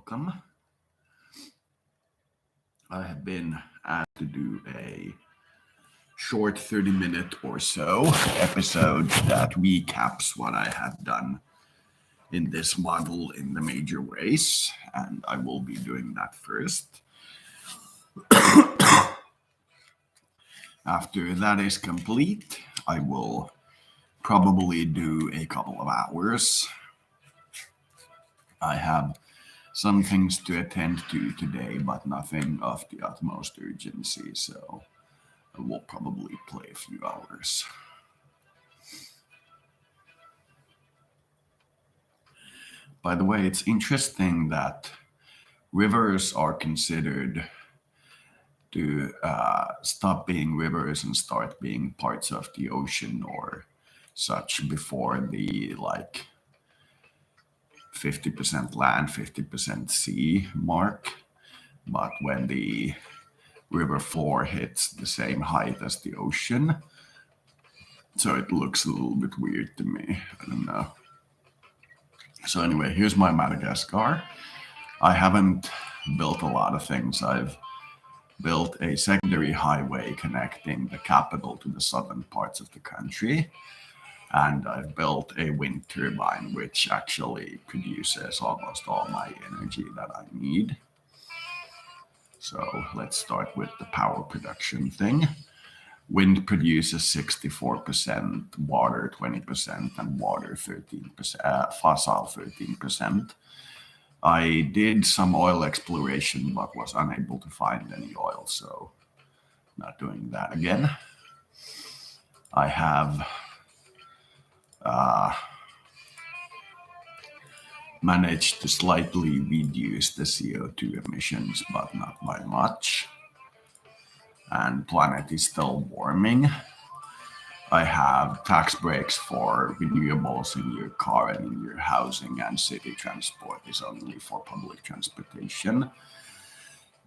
welcome. I have been asked to do a short 30-minute or so episode that recaps what I have done in this model in the major ways, and I will be doing that first. After that is complete, I will probably do a couple of hours. I have some things to attend to today, but nothing of the utmost urgency, so I will probably play a few hours. By the way, it's interesting that rivers are considered to stop being rivers and start being parts of the ocean or such before the 50% land, 50% sea mark. But when the river floor hits the same height as the ocean, so it looks a little bit weird to me. I don't know. So anyway, here's my Madagascar. I haven't built a lot of things. I've built a secondary highway connecting the capital to the southern parts of the country. And I've built a wind turbine, which actually produces almost all my energy that I need. So let's start with the power production thing. Wind produces 64%, water 20%, and water 13%, fossil 13%. I did some oil exploration, but was unable to find any oil, so not doing that again. I have managed to slightly reduce the CO2 emissions, but not by much. And planet is still warming. I have tax breaks for renewables in your car and in your housing, and city transport is only for public transportation.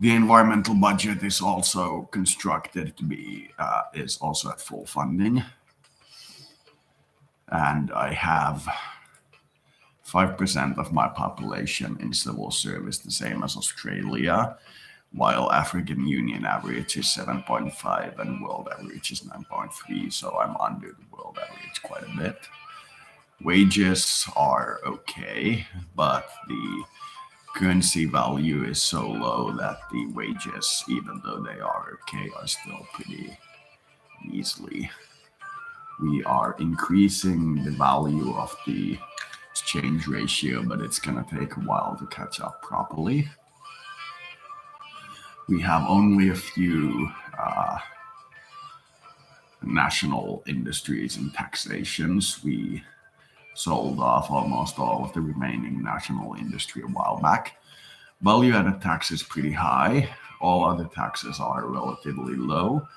The environmental budget is also constructed to be is also at full funding, and I have 5% of my population in civil service, the same as Australia, while African Union average is 7.5 and world average is 9.3, so I'm under the world average quite a bit. Wages are okay, but the currency value is so low that the wages, even though they are okay, are still pretty measly. We are increasing the value of the exchange ratio, but it's going to take a while to catch up properly. We have only a few national industries and taxations. We sold off almost all of the remaining national industry a while back. Value-added tax is pretty high. All other taxes are relatively low,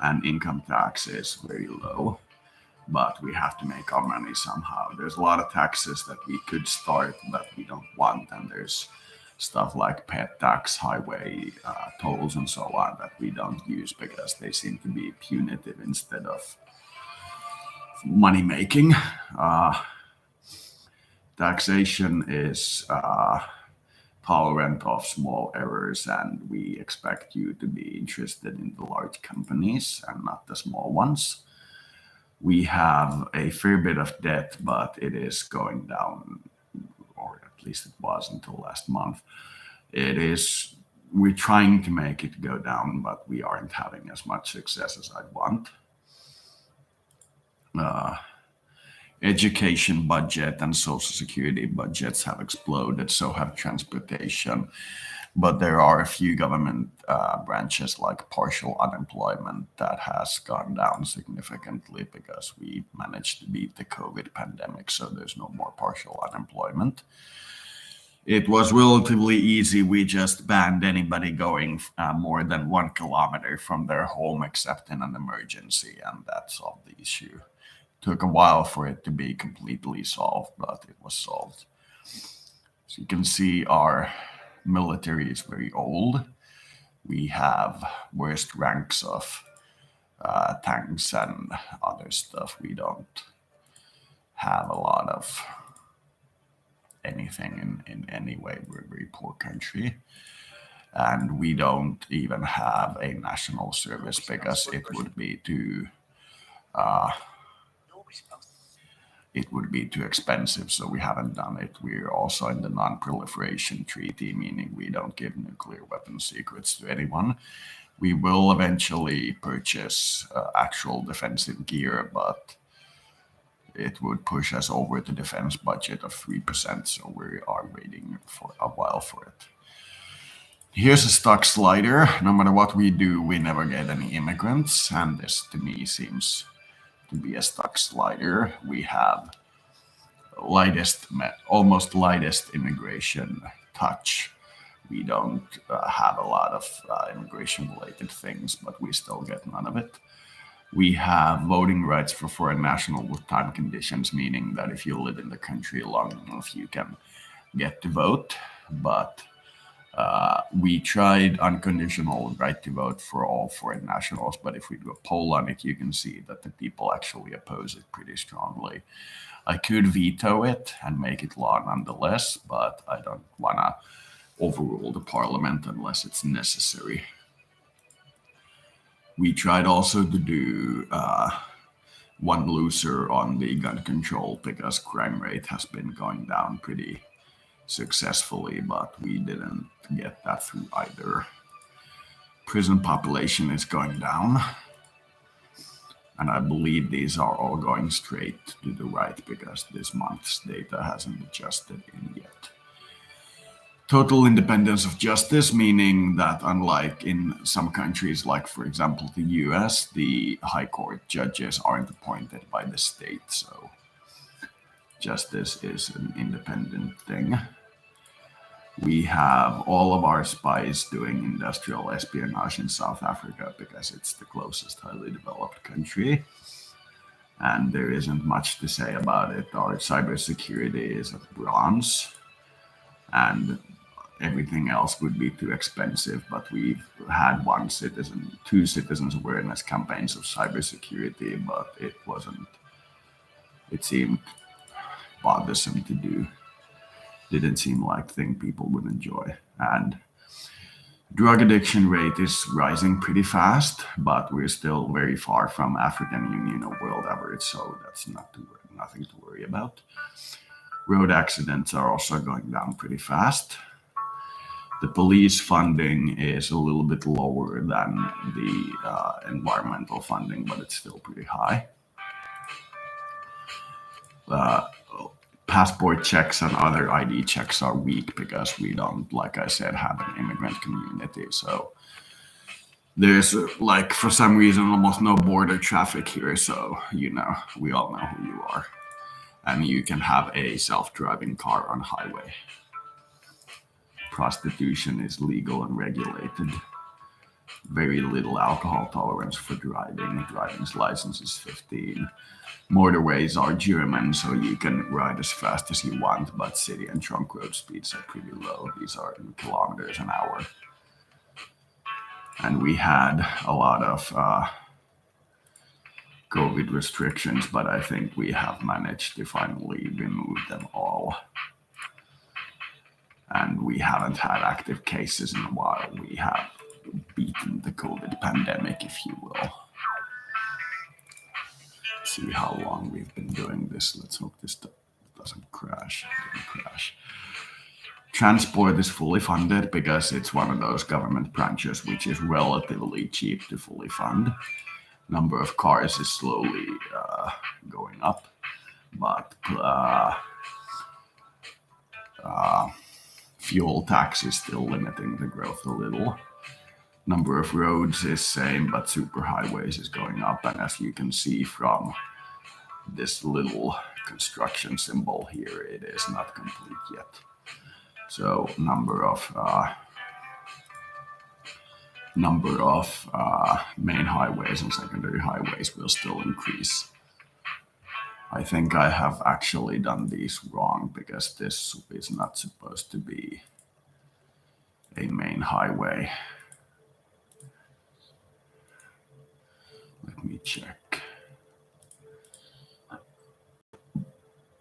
and income tax is very low. But we have to make our money somehow. There's a lot of taxes that we could start that we don't want, and there's stuff like pet tax, highway tolls, and so on that we don't use because they seem to be punitive instead of money making. Taxation is tolerant of small errors, and we expect you to be interested in the large companies and not the small ones. We have a fair bit of debt, but it is going down, or at least it was until last month. We're trying to make it go down, but we aren't having as much success as I want. Education budget and social security budgets have exploded, so have transportation. But there are a few government branches like partial unemployment that has gone down significantly because we managed to beat the COVID pandemic, so there's no more partial unemployment. It was relatively easy. We just banned anybody going more than 1 kilometer from their home except in an emergency, and that solved the issue. Took a while for it to be completely solved, but it was solved. So you can see our military is very old. We have worst ranks of tanks and other stuff. We don't have a lot of anything in any way. We're a very poor country. And we don't even have a national service because it would be too expensive, so we haven't done it. We're also in the non-proliferation treaty, meaning we don't give nuclear weapon secrets to anyone. We will eventually purchase actual defensive gear, but it would push us over the defense budget of 3%, so we are waiting for a while for it. Here's a stock slider. No matter what we do, we never get any immigrants, and this to me seems to be a stock slider. We have almost lightest immigration touch. We don't have a lot of immigration-related things, but we still get none of it. We have voting rights for foreign nationals with time conditions, meaning that if you live in the country long enough, you can get to vote. But we tried unconditional right to vote for all foreign nationals, but if we do a poll on it, you can see that the people actually oppose it pretty strongly. I could veto it and make it law nonetheless, but I don't want to overrule the parliament unless it's necessary. We tried also to do one loser on the gun control because crime rate has been going down pretty successfully, but we didn't get that through either. Prison population is going down, and I believe these are all going straight to the right because this month's data hasn't adjusted in yet. Total independence of justice, meaning that unlike in some countries, like for example the US, the high court judges aren't appointed by the state, so justice is an independent thing. We have all of our spies doing industrial espionage in South Africa because it's the closest highly developed country. And there isn't much to say about it. Our cybersecurity is at bronze, and everything else would be too expensive. But we've had two citizens awareness campaigns of cybersecurity, but it seemed bothersome to do. Didn't seem like a thing people would enjoy. And drug addiction rate is rising pretty fast, but we're still very far from African Union or world average, so that's nothing to worry about. Road accidents are also going down pretty fast. The police funding is a little bit lower than the environmental funding, but it's still pretty high. Passport checks and other ID checks are weak because we don't, like I said, have an immigrant community. So there's for some reason almost no border traffic here. So, we all know who you are. And you can have a self-driving car on highway. Prostitution is legal and regulated. Very little alcohol tolerance for driving. Driving's license is 15. Motorways are German, so you can ride as fast as you want, but city and trunk road speeds are pretty low. These are in kilometers an hour. And we had a lot of COVID restrictions, but I think we have managed to finally remove them all. And we haven't had active cases in a while. We have beaten the COVID pandemic, if you will. See how long we've been doing this. Let's hope this doesn't crash. It didn't crash. Transport is fully funded because it's one of those government branches which is relatively cheap to fully fund. Number of cars is slowly going up, but fuel tax is still limiting the growth a little. Number of roads is same, but superhighways is going up. And as you can see from this little construction symbol here, it is not complete yet. So number of main highways and secondary highways will still increase. I think I have actually done these wrong because this is not supposed to be a main highway. Let me check.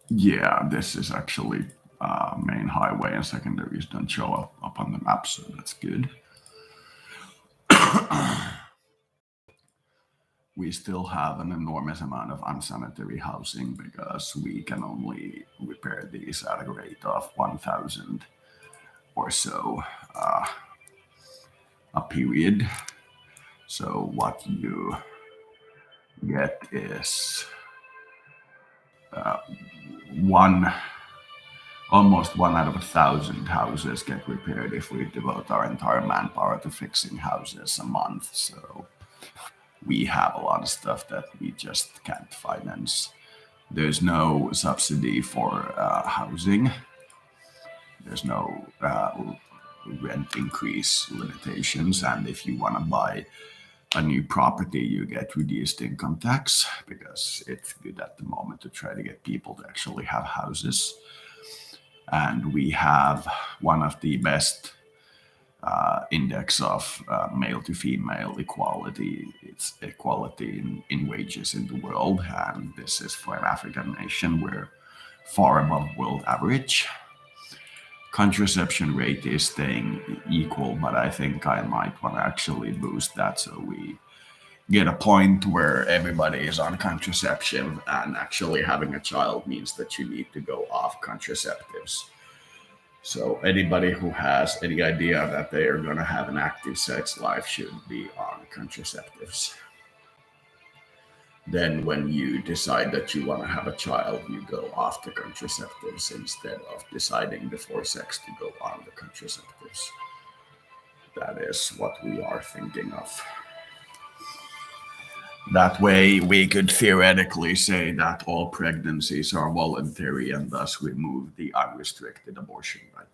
Yeah, this is actually main highway and secondaries don't show up on the map, so that's good. We still have an enormous amount of unsanitary housing because we can only repair these at a rate of 1,000 or so a period. So what you get is one almost 1 out of 1,000 houses get repaired if we devote our entire manpower to fixing houses a month. So we have a lot of stuff that we just can't finance. There's no subsidy for housing. There's no rent increase limitations. And if you want to buy a new property, you get reduced income tax because it's good at the moment to try to get people to actually have houses. And we have one of the best index of male to female equality. It's equality in wages in the world, and this is for an African nation. We're far above world average. Contraception rate is staying equal, but I think I might want to actually boost that so we get a point where everybody is on contraception, and actually having a child means that you need to go off contraceptives. So anybody who has any idea that they are going to have an active sex life should be on contraceptives. Then when you decide that you want to have a child, you go off the contraceptives instead of deciding before sex to go on the contraceptives. That is what we are thinking of. That way, we could theoretically say that all pregnancies are voluntary and thus remove the unrestricted abortion right.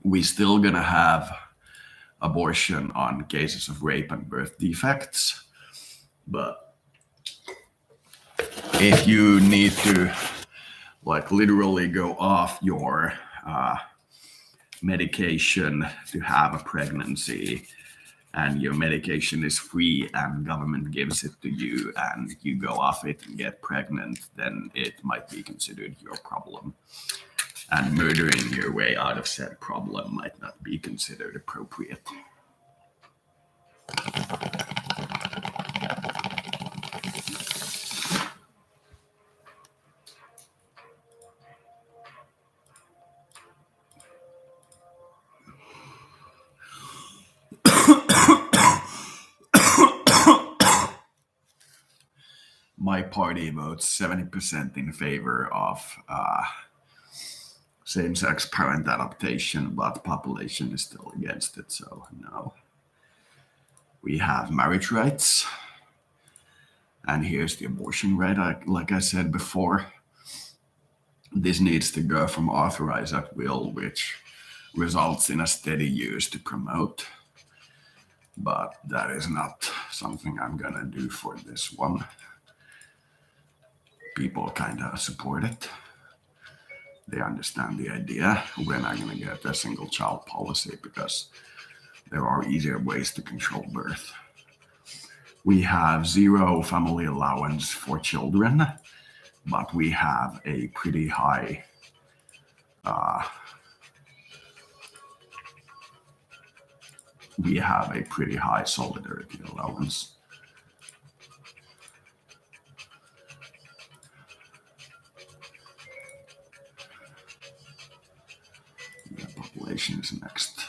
We're still going to have abortion on cases of rape and birth defects, but if you need to literally go off your medication to have a pregnancy, and your medication is free and government gives it to you and you go off it and get pregnant, then it might be considered your problem. And murdering your way out of said problem might not be considered appropriate. My party votes 70% in favor of same-sex parent adoption, but population is still against it, so no. We have marriage rights, and here's the abortion right. Like I said before, this needs to go from authorized at will, which results in a steady use to promote, but that is not something I'm gonna do for this one. People kind of support it. They understand the idea. We're not going to get a single child policy because there are easier ways to control birth. We have zero family allowance for children, but we have a pretty high solidarity allowance. Population is next.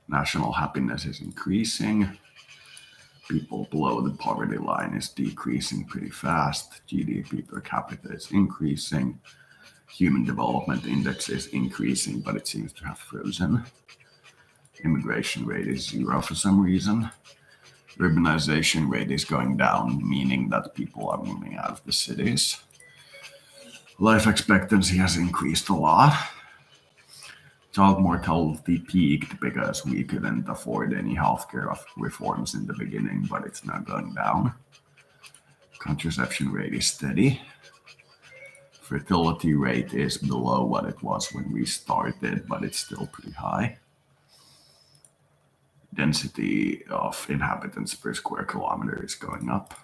National happiness is increasing. People below the poverty line is decreasing pretty fast. GDP per capita is increasing. Human Development Index is increasing, but it seems to have frozen. Immigration rate is 0 for some reason. Urbanization rate is going down, meaning that people are moving out of the cities. Life expectancy has increased a lot. Child mortality peaked because we couldn't afford any healthcare reforms in the beginning, but it's now going down. Contraception rate is steady. Fertility rate is below what it was when we started, but it's still pretty high. Density of inhabitants per square kilometer is going up.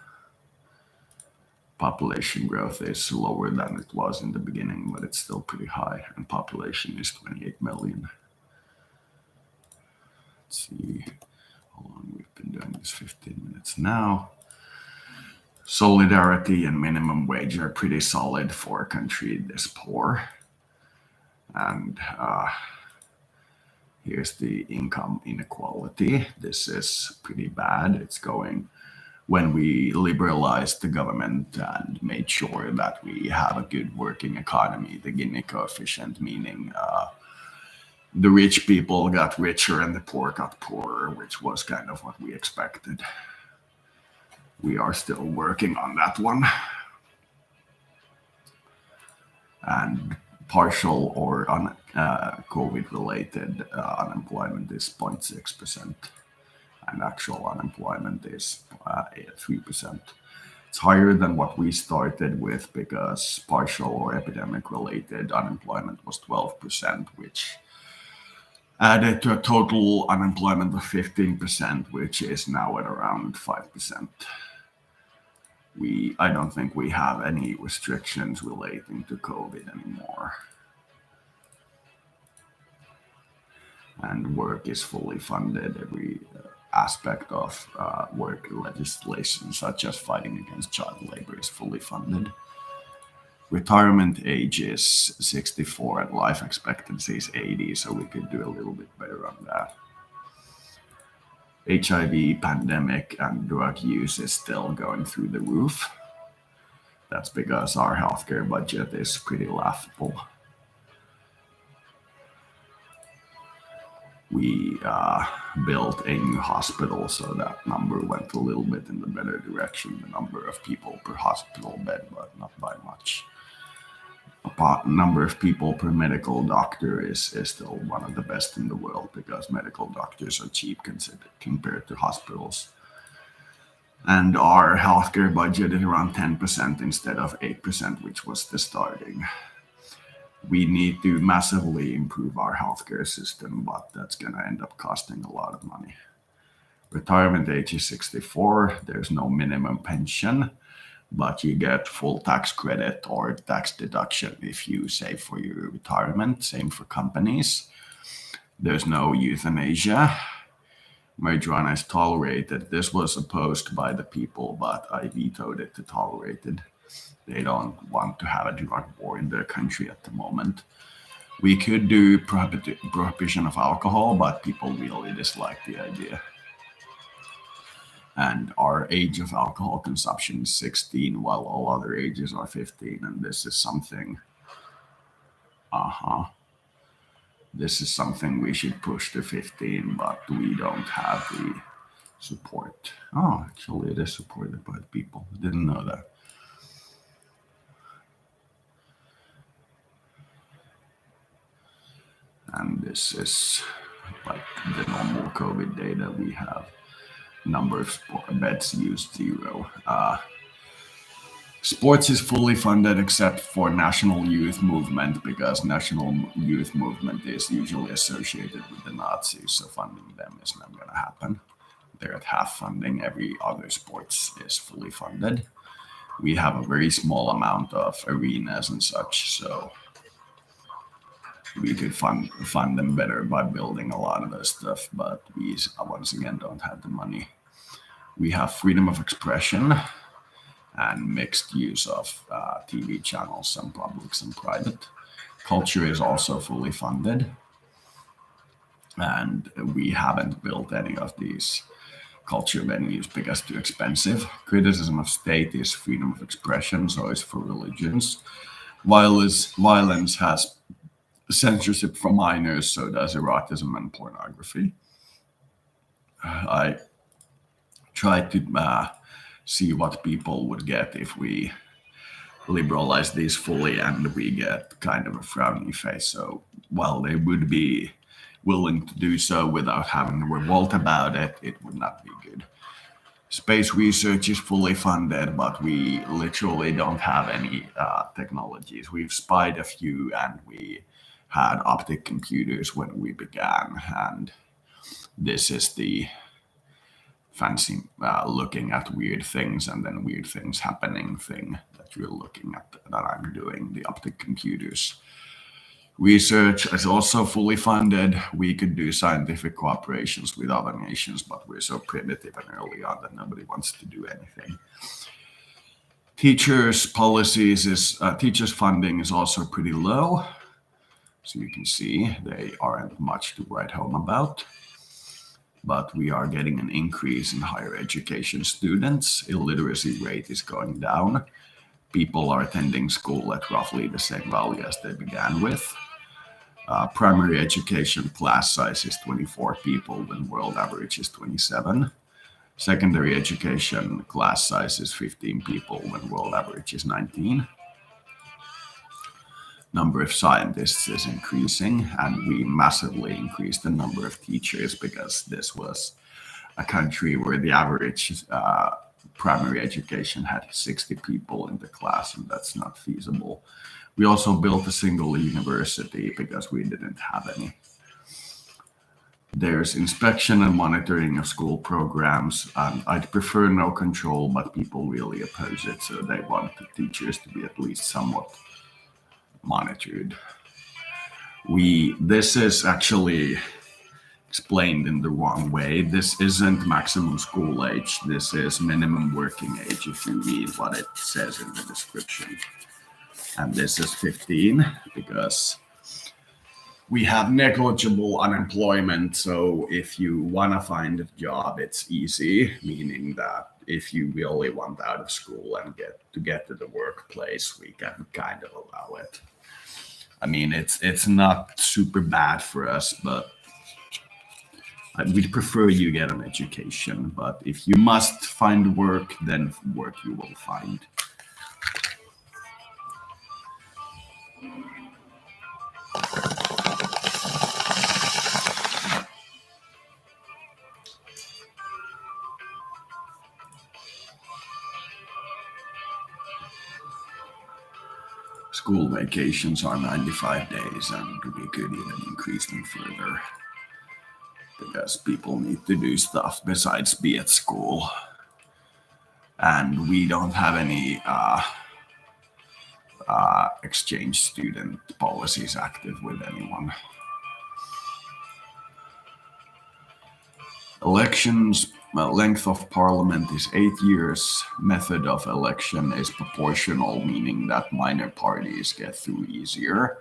Population growth is lower than it was in the beginning, but it's still pretty high, and population is 28 million. Let's see how long we've been doing this. 15 minutes now. Solidarity and minimum wage are pretty solid for a country this poor. And here's the income inequality. This is pretty bad. It's going when we liberalized the government and made sure that we have a good working economy, the Gini coefficient, meaning the rich people got richer and the poor got poorer, which was kind of what we expected. We are still working on that one. And partial or COVID-related unemployment is 0.6%, and actual unemployment is 3%. It's higher than what we started with because partial or epidemic-related unemployment was 12%, which added to a total unemployment of 15%, which is now at around 5%. I don't think we have any restrictions relating to COVID anymore. And work is fully funded. Every aspect of work legislation, such as fighting against child labor, is fully funded. Retirement age is 64 and life expectancy is 80, so we could do a little bit better on that. HIV pandemic and drug use is still going through the roof. That's because our healthcare budget is pretty laughable. We built a new hospital, so that number went a little bit in the better direction, the number of people per hospital bed, but not by much. Number of people per medical doctor is still one of the best in the world because medical doctors are cheap compared to hospitals. And our healthcare budget is around 10% instead of 8%, which was the starting. We need to massively improve our healthcare system, but that's going to end up costing a lot of money. Retirement age is 64. There's no minimum pension, but you get full tax credit or tax deduction if you save for your retirement. Same for companies. There's no euthanasia. Marijuana is tolerated. This was opposed by the people, but I vetoed it to tolerate it. They don't want to have a drug war in their country at the moment. We could do prohibition of alcohol, but people really dislike the idea. And our age of alcohol consumption is 16, while all other ages are 15. And this is something, this is something we should push to 15, but we don't have the support. Oh, actually, it is supported by the people. I didn't know that. And this is like the normal COVID data we have. Number of beds used 0. Sports is fully funded except for National Youth Movement because National Youth Movement is usually associated with the Nazis, so funding them is not going to happen. They're at half funding. Every other sports is fully funded. We have a very small amount of arenas and such, so we could fund them better by building a lot of this stuff, but we once again don't have the money. We have freedom of expression and mixed use of TV channels, some public, some private. Culture is also fully funded, and we haven't built any of these culture venues because too expensive. Criticism of state is freedom of expression, so it's for religions. Violence has censorship for minors, so does erotism and pornography. I tried to see what people would get if we liberalize these fully, and we get kind of a frowny face. So while they would be willing to do so without having a revolt about it, it would not be good. Space research is fully funded, but we literally don't have any technologies. We've spied a few, and we had optic computers when we began, and this is the fancy looking at weird things and then weird things happening thing that you're looking at that I'm doing, the optic computers. Research is also fully funded. We could do scientific cooperations with other nations, but we're so primitive and early on that nobody wants to do anything. Teachers' teachers' funding is also pretty low. So you can see they aren't much to write home about. But we are getting an increase in higher education students. Illiteracy rate is going down. People are attending school at roughly the same value as they began with. Primary education class size is 24 people when world average is 27. Secondary education class size is 15 people when world average is 19. Number of scientists is increasing, and we massively increased the number of teachers because this was a country where the average primary education had 60 people in the class, and that's not feasible. We also built a single university because we didn't have any. There's inspection and monitoring of school programs. I'd prefer no control, but people really oppose it, so they want the teachers to be at least somewhat monitored. This is actually explained in the wrong way. This isn't maximum school age. This is minimum working age if you read what it says in the description. And this is 15 because we have negligible unemployment. So if you want to find a job, it's easy, meaning that if you really want out of school and get to the workplace, we can kind of allow it. I mean, it's not super bad for us, but we'd prefer you get an education. But if you must find work, then work you will find. School vacations are 95 days, and we could even increase them further because people need to do stuff besides be at school. And we don't have any exchange student policies active with anyone. Elections, length of parliament is 8 years. Method of election is proportional, meaning that minor parties get through easier.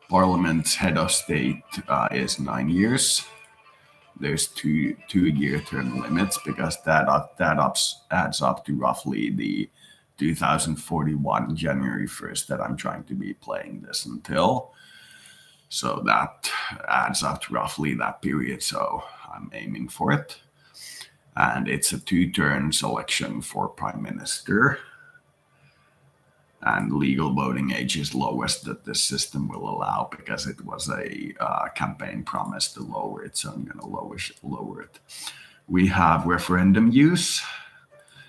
Parliament's head of state is 9 years. There's two-year term limits because that adds up to roughly the 2041 January 1st that I'm trying to be playing this until. So that adds up to roughly that period. So I'm aiming for it. And it's a 2-turn election for prime minister. And legal voting age is lowest that this system will allow because it was a campaign promise to lower it. So I'm going to lower it. We have referendum use.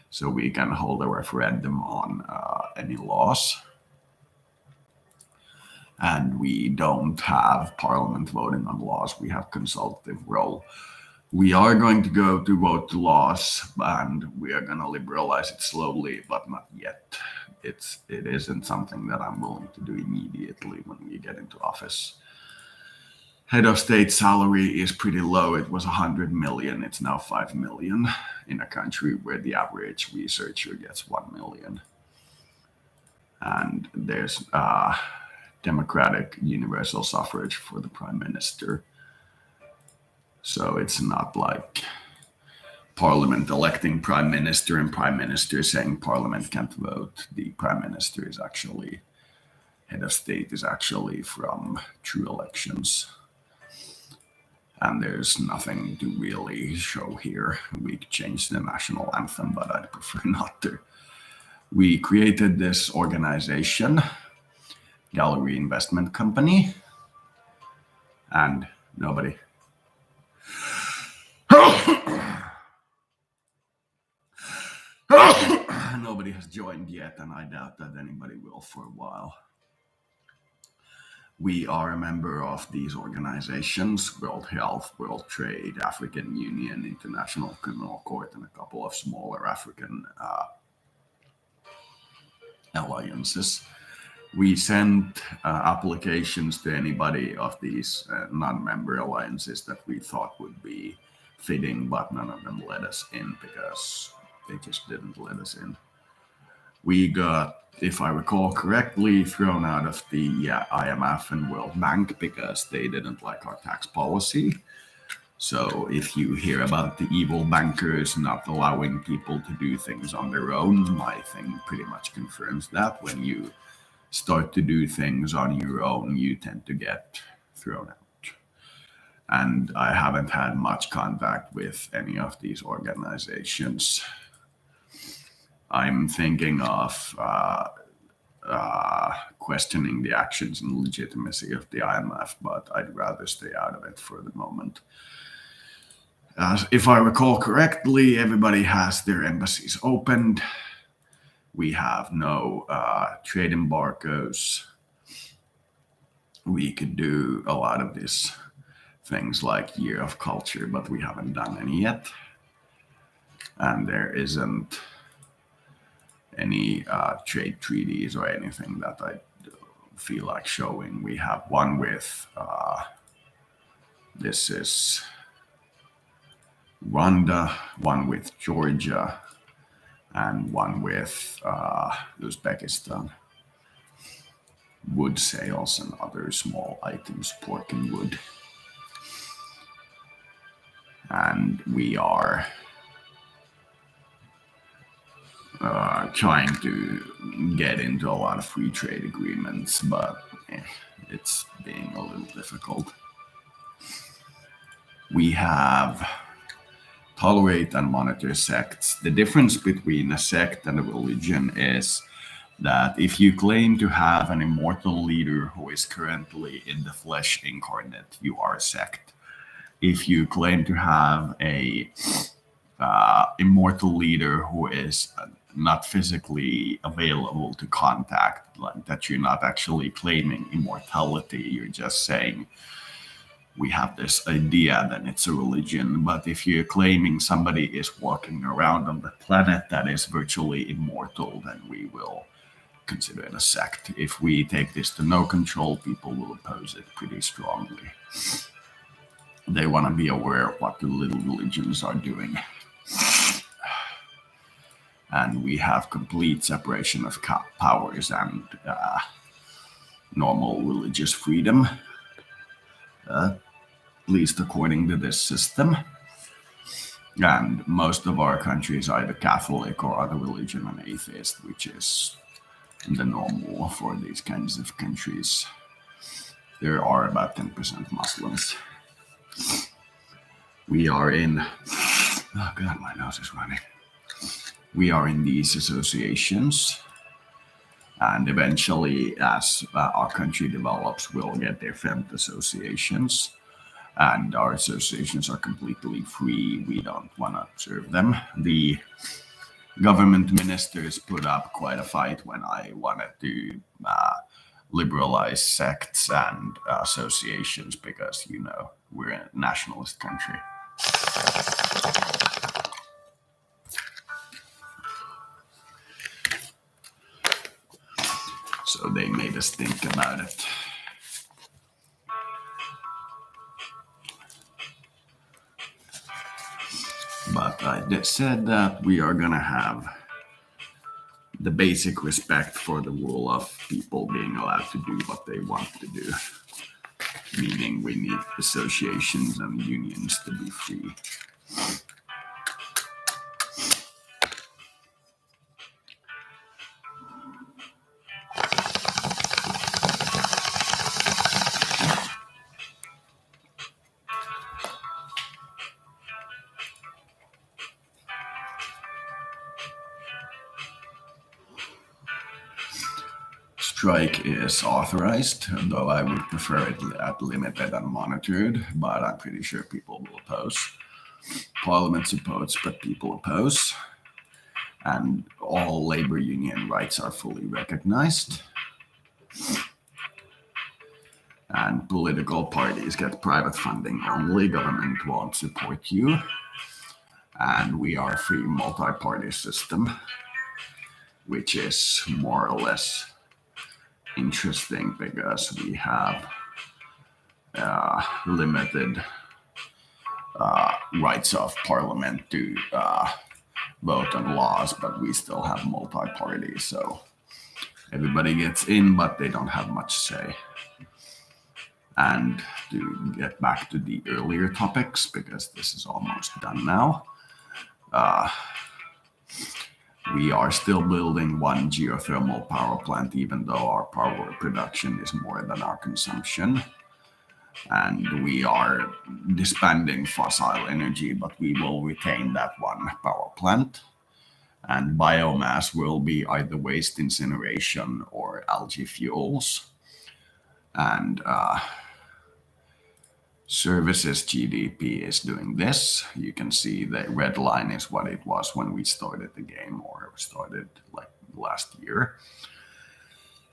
So we can hold a referendum on any laws. And we don't have parliament voting on laws. We have consultative role. We are going to go to vote to laws, and we are going to liberalize it slowly, but not yet. It isn't something that I'm willing to do immediately when we get into office. Head of state salary is pretty low. It was 100 million. It's now 5 million in a country where the average researcher gets 1 million. And there's democratic universal suffrage for the prime minister. So it's not like parliament electing prime minister and prime minister saying parliament can't vote. The prime minister is actually, head of state is actually from true elections. And there's nothing to really show here. We changed the national anthem, but I'd prefer not to. We created this organization, Gallery Investment Company, and nobody has joined yet, and I doubt that anybody will for a while. We are a member of these organizations: World Health, World Trade, African Union, International Criminal Court, and a couple of smaller African alliances. We sent applications to anybody of these non-member alliances that we thought would be fitting, but none of them let us in because they just didn't let us in. We got, if I recall correctly, thrown out of the IMF and World Bank because they didn't like our tax policy. So if you hear about the evil bankers not allowing people to do things on their own, my thing pretty much confirms that. When you start to do things on your own, you tend to get thrown out. And I haven't had much contact with any of these organizations. I'm thinking of questioning the actions and legitimacy of the IMF, but I'd rather stay out of it for the moment. If I recall correctly, everybody has their embassies opened. We have no trade embargoes. We could do a lot of these things like Year of Culture, but we haven't done any yet. And there isn't any trade treaties or anything that I feel like showing. We have one with, this is Rwanda, one with Georgia, and one with Uzbekistan. Wood sales and other small items, pork and wood. And we are trying to get into a lot of free trade agreements, but it's being a little difficult. We have tolerate and monitor sects. The difference between a sect and a religion is that if you claim to have an immortal leader who is currently in the flesh incarnate, you are a sect. If you claim to have a immortal leader who is not physically available to contact, like that you're not actually claiming immortality, you're just saying we have this idea, then it's a religion. But if you're claiming somebody is walking around on the planet that is virtually immortal, then we will consider it a sect. If we take this to no control, people will oppose it pretty strongly. They want to be aware of what the little religions are doing. And we have complete separation of powers and normal religious freedom, at least according to this system. And most of our countries are either Catholic or other religion and atheist, which is the normal for these kinds of countries. There are about 10% Muslims. We are in, oh God, my nose is running. We are in these associations, and eventually, as our country develops, we'll get different associations, and our associations are completely free. We don't want to serve them. The government ministers put up quite a fight when I wanted to liberalize sects and associations because, you know, we're a nationalist country. So they made us think about it. But I said that we are going to have the basic respect for the rule of people being allowed to do what they want to do. Meaning we need associations and unions to be free. Strike is authorized, though I would prefer it at limited and monitored, but I'm pretty sure people will oppose. Parliament supports, but people oppose. And all labor union rights are fully recognized. And political parties get private funding only. Government won't support you. And we are a free multi-party system. which is more or less interesting because we have limited rights of parliament to vote on laws, but we still have multi-party, so everybody gets in, but they don't have much say. And to get back to the earlier topics, because this is almost done now, we are still building one geothermal power plant, even though our power production is more than our consumption. And we are disbanding fossil energy, but we will retain that one power plant. And biomass will be either waste incineration or algae fuels. And services GDP is doing this. You can see the red line is what it was when we started the game, or started like last year.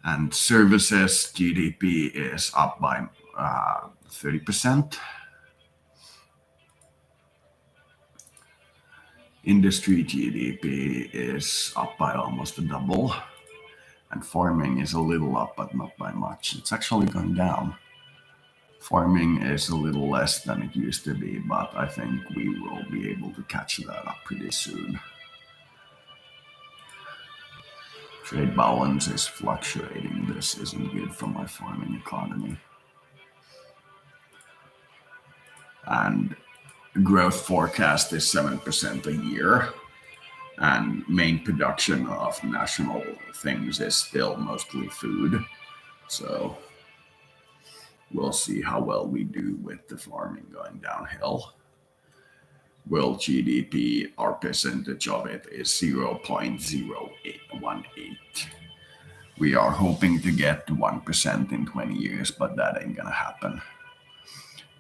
And services GDP is up by 30%. Industry GDP is up by almost a double. And farming is a little up, but not by much. It's actually going down. Farming is a little less than it used to be, but I think we will be able to catch that up pretty soon. Trade balance is fluctuating. This isn't good for my farming economy. And growth forecast is 7% a year. And main production of national things is still mostly food. So we'll see how well we do with the farming going downhill. World GDP, our percentage of it is 0.0818. We are hoping to get to 1% in 20 years, but that ain't gonna happen.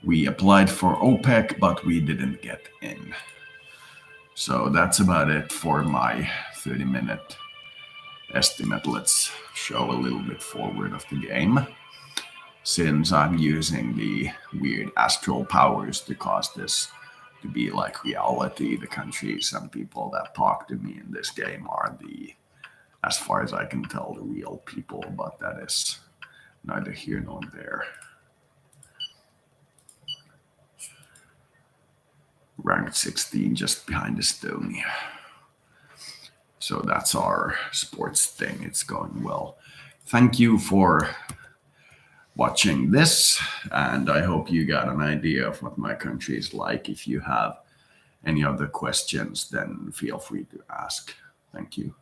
We applied for OPEC, but we didn't get in. So that's about it for my 30-minute estimate. Let's show a little bit forward of the game. Since I'm using the weird astral powers to cause this to be like reality, the countries and people that talk to me in this game are as far as I can tell, the real people, but that is neither here nor there. Ranked 16, just behind Estonia. So that's our sports thing. It's going well. Thank you for watching this, and I hope you got an idea of what my country is like. If you have any other questions, then feel free to ask. Thank you.